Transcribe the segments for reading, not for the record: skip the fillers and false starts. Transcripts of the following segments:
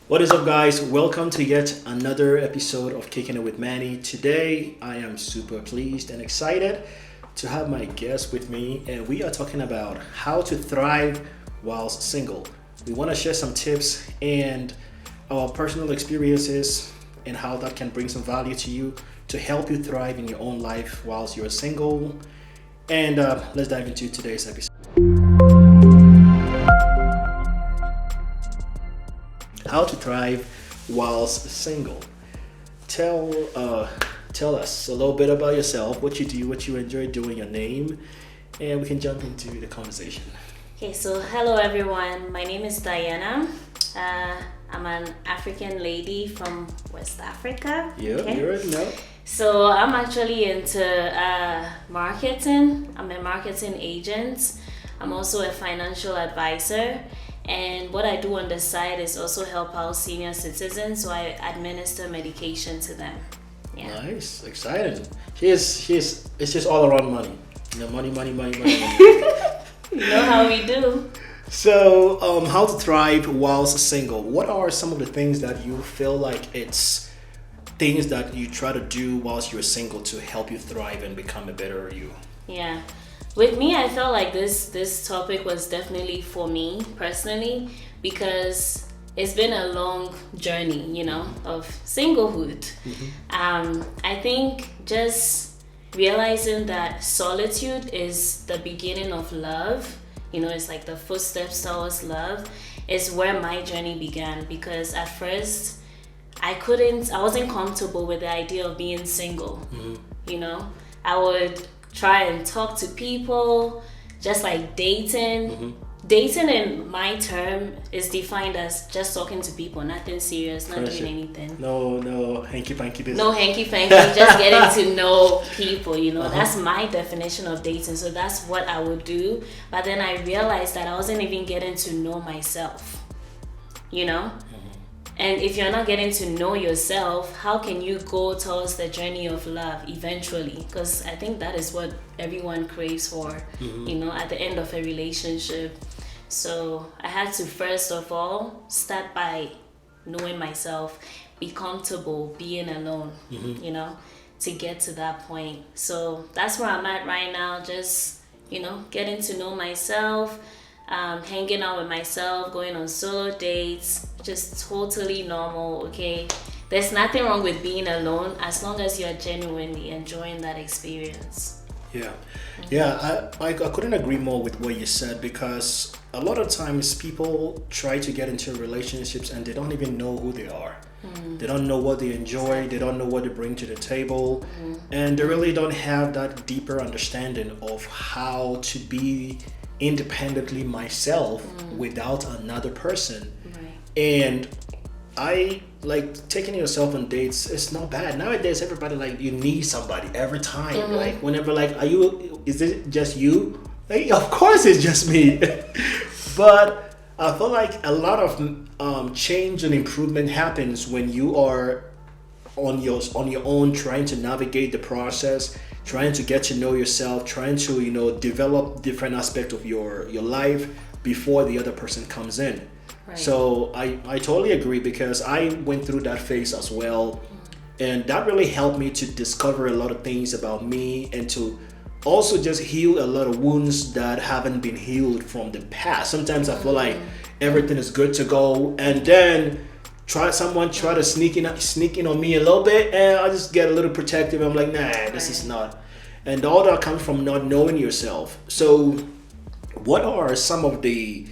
What is up, guys? Welcome to yet another episode of Kicking It with Manny. Today, I am super pleased and excited to have my guest with me, and we are talking about how to thrive whilst single. We want to share some tips and our personal experiences and how that can bring some value to you to help you thrive in your own life whilst you're single. And let's dive into today's episode. How to thrive whilst single. Tell us a little bit about yourself, what you do, what you enjoy doing, your name, and we can jump into the conversation. Okay, so hello everyone. My name is Diana. I'm an African lady from West Africa. Yeah, okay? you already know. So I'm actually into marketing. I'm a marketing agent. I'm also a financial advisor. And what I do on the side is also help out senior citizens, so I administer medication to them. Yeah. Nice, excited. It's just all around money. You know, money. You know how we do. So, how to thrive whilst single. What are some of the things that you feel like it's things that you try to do whilst you're single to help you thrive and become a better you? Yeah. With me, I felt like this topic was definitely for me personally because it's been a long journey, of singlehood. I think just realizing that solitude is the beginning of love, it's like the footsteps towards love, is where my journey began because at first I wasn't comfortable with the idea of being single. I would try and talk to people, just like dating. Dating in my term is defined as just talking to people, nothing serious, not doing anything. No hanky-panky business. No hanky-panky, just getting to know people, That's my definition of dating. So that's what I would do. But then I realized that I wasn't even getting to know myself, And if you're not getting to know yourself, how can you go towards the journey of love eventually? Because I think that is what everyone craves for, at the end of a relationship. So I had to first of all start by knowing myself, be comfortable being alone, to get to that point. So that's where I'm at right now, just, getting to know myself, hanging out with myself, going on solo dates, just totally normal, okay? There's nothing wrong with being alone as long as you're genuinely enjoying that experience. Yeah, I couldn't agree more with what you said because a lot of times people try to get into relationships and they don't even know who they are. They don't know what they enjoy, they don't know what they bring to the table, and they really don't have that deeper understanding of how to be independently myself without another person. And I like taking yourself on dates. It's not bad nowadays. Everybody like you need somebody every time. Like whenever like is it just you? Like, of course it's just me. But I feel like a lot of change and improvement happens when you are on your own, trying to navigate the process, trying to get to know yourself, trying to develop different aspects of your life before the other person comes in. Right. So I totally agree because I went through that phase as well, and that really helped me to discover a lot of things about me and to also just heal a lot of wounds that haven't been healed from the past. Sometimes I feel like everything is good to go, and then someone try to sneak in on me a little bit, and I just get a little protective. I'm like, nah, this is not. And all that comes from not knowing yourself. So what are some of the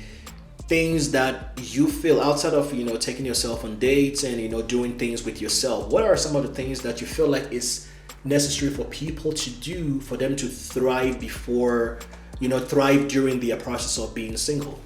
things that you feel outside of taking yourself on dates and doing things with yourself? What are some of the things that you feel like is necessary for people to do for them to thrive thrive during the process of being single?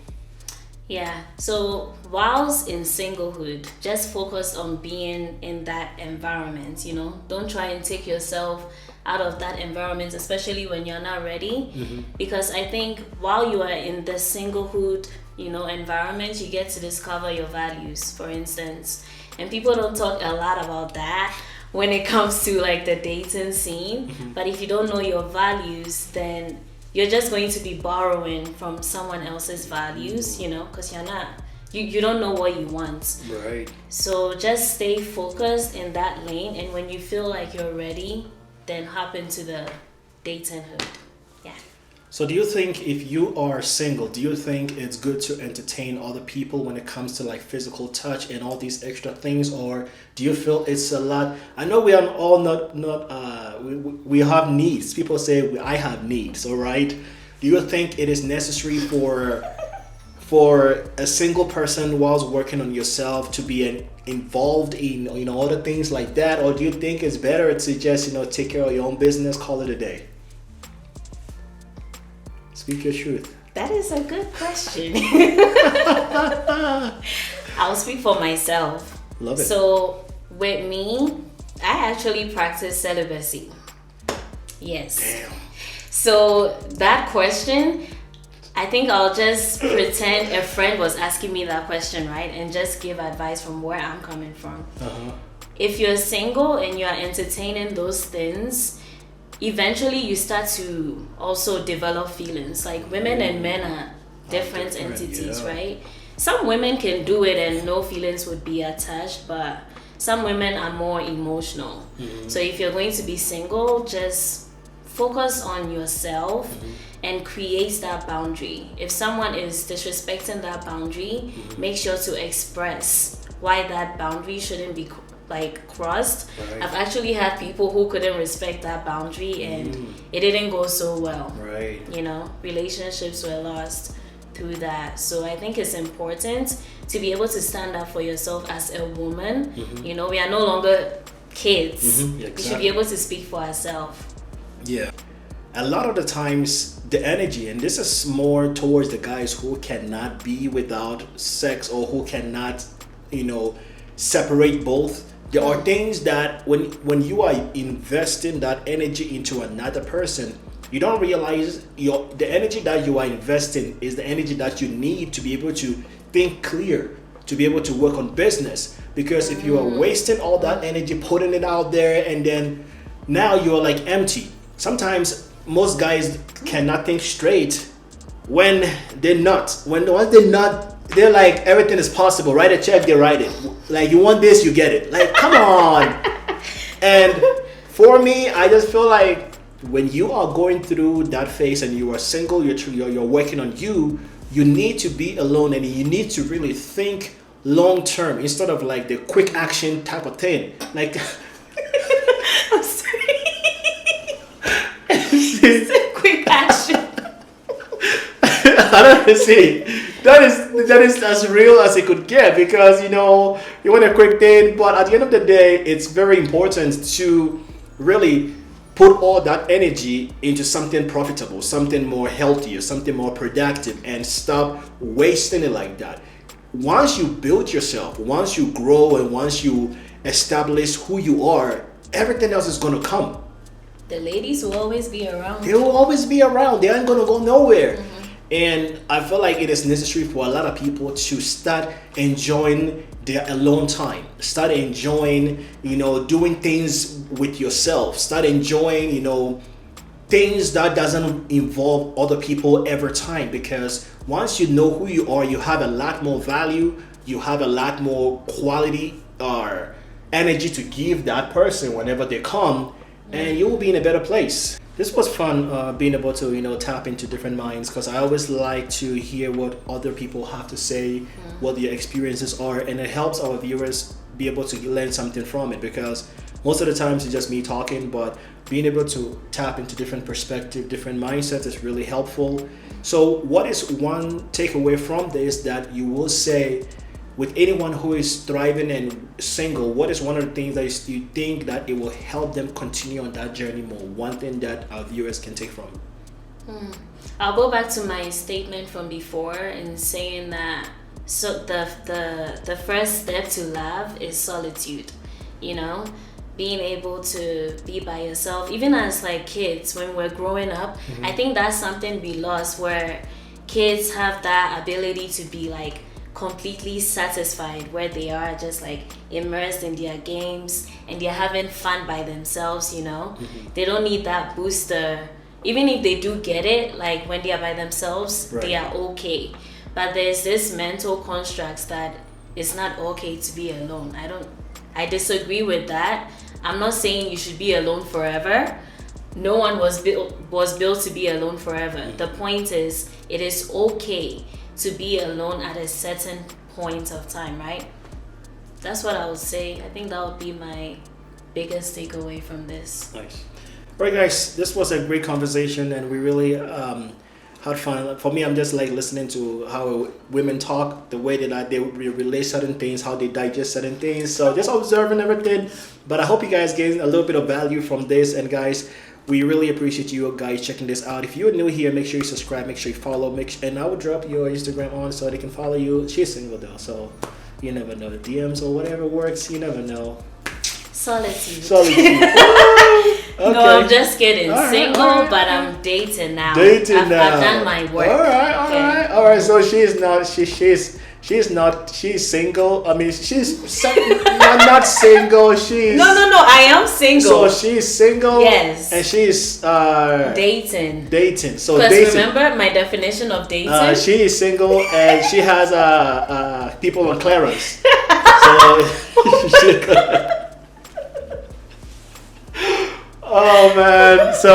Yeah, so whilst in singlehood, just focus on being in that environment, Don't try and take yourself out of that environment, especially when you're not ready. Because I think while you are in the singlehood, environment, you get to discover your values, for instance. And people don't talk a lot about that when it comes to like the dating scene. But if you don't know your values, then you're just going to be borrowing from someone else's values, because you're not you don't know what you want. Right. So just stay focused in that lane, and when you feel like you're ready, then hop into the datinghood. Yeah. So do you think if you are single, do you think it's good to entertain other people when it comes to like physical touch and all these extra things, or do you feel it's a lot? I know we are all we have needs. People say I have needs, all right? Do you think it is necessary for a single person whilst working on yourself to be involved in other things like that, or do you think it's better to just take care of your own business, call it a day? Speak your truth. That is a good question. I'll speak for myself. Love it. So with me, I actually practice celibacy. Yes. Damn. So that question, I think I'll just pretend a friend was asking me that question, right? And just give advice from where I'm coming from. Uh-huh. If you're single and you're entertaining those things, eventually you start to also develop feelings. Like women and men are different entities, yeah. right? Some women can do it and no feelings would be attached, but some women are more emotional. Mm-hmm. So if you're going to be single, just focus on yourself and create that boundary. If someone is disrespecting that boundary, make sure to express why that boundary shouldn't be crossed. Right. I've actually had people who couldn't respect that boundary and it didn't go so well. Right. Relationships were lost through that. So I think it's important to be able to stand up for yourself as a woman. We are no longer kids. Exactly. We should be able to speak for ourselves. Yeah. A lot of the times the energy, and this is more towards the guys who cannot be without sex or who cannot, separate both. There are things that when you are investing that energy into another person, you don't realize the energy that you are investing is the energy that you need to be able to think clear, to be able to work on business. Because if you are wasting all that energy, putting it out there, and then now you're like empty. Sometimes most guys cannot think straight when they're not. Once they're not, they're like, everything is possible. Write a check, they write it. Like, you want this, you get it. Like, come on. And for me, I just feel like when you are going through that phase and you are single, you're working on you need to be alone and you need to really think long term instead of like the quick action type of thing. Like, I'm sorry. It's a quick action. I don't see. That is as real as it could get, because you want a quick thing, but at the end of the day, it's very important to really put all that energy into something profitable, something more healthier, something more productive, and stop wasting it like that. Once you build yourself, once you grow, and once you establish who you are, everything else is going to come. The ladies will always be around. They will always be around. They aren't going to go nowhere. And I feel like it is necessary for a lot of people to start enjoying their alone time. Start enjoying, doing things with yourself. Start enjoying, things that doesn't involve other people every time. Because once you know who you are, you have a lot more value. You have a lot more quality or energy to give that person whenever they come. And you will be in a better place. This was fun, being able to tap into different minds, because I always like to hear what other people have to say, what their experiences are, and it helps our viewers be able to learn something from it, because most of the times it's just me talking, but being able to tap into different perspectives, different mindsets is really helpful. So what is one takeaway from this that you will say with anyone who is thriving and single? What is one of the things that you think that it will help them continue on that journey more? One thing that our viewers can take from it. I'll go back to my statement from before in saying that the first step to love is solitude. Being able to be by yourself, even as like kids when we're growing up. I think that's something we lost, where kids have that ability to be like completely satisfied where they are, just like immersed in their games, and they're having fun by themselves. They don't need that booster. Even if they do get it, like when they are by themselves, Right. They are okay. But there's this mental constructs that it's not okay to be alone. I disagree with that. I'm not saying you should be alone forever. No one was built to be alone forever. The point is, it is okay to be alone at a certain point of time, right? That's what I would say. I think that would be my biggest takeaway from this. Nice. All right, guys, this was a great conversation, and we really had fun. For me, I'm just like listening to how women talk, the way that they relate certain things, how they digest certain things. So just observing everything. But I hope you guys gain a little bit of value from this. And guys, we really appreciate you guys checking this out. If you're new here, make sure you subscribe, make sure you follow, and I will drop your Instagram on so they can follow you. She's single though, so you never know. The DMs or whatever works, you never know. Solitude. Okay. No, I'm just kidding. All Single, right. but I'm dating now. Dating I've done my work. All right. So she's not. She's single. I mean, she's not single. She's No. I am single. So she's single. Yes. And she's Dating. Dating. So Because dating. remember my definition of dating? She is single and she has people on clearance. So. Oh man. So.